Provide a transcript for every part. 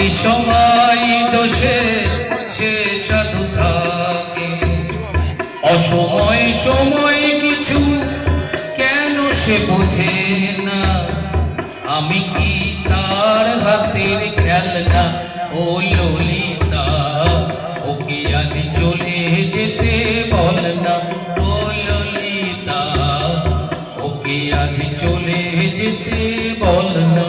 বাকি সময় দোষে সে সাধু থাকে। অসময় সময় কিছু কেন সে বোঝে না, আমি কি তার হাতের খেলনা? ও ললিতা, ওকে আজ চলে যেতে বল না। ও ললিতা, ওকে আজ চলে যেতে বল না।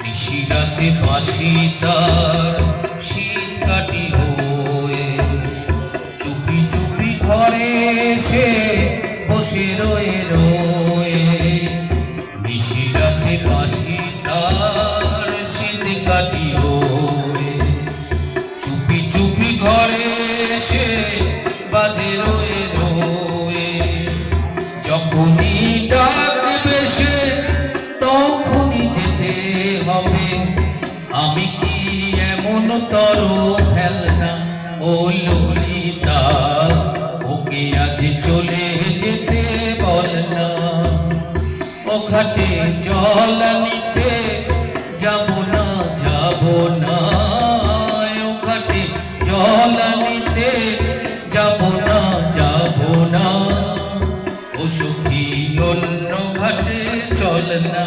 নিশিরাতে বাঁশি তার শীত কাটি হয়ে চুপি চুপি ঘরে এসে বসে রয়ে রয়ে। নিশিরাতে বাঁশি তার শীত কাটি হয়ে চুপি চুপি ঘরে এসে বাজে রয়ে রয়ে। যখনই ডাকবে সে তখনই যেতে হবে, আমি কি এমন তর ফেলনা? ও ললিতা, ওকে আজ চলে যেতে বল না। ও ঘাটে জল নিতে যাব না, যাব না। ও ঘাটে জল নিতে যাব না, যাব না। ও সখী অন্য ঘাটে চল না।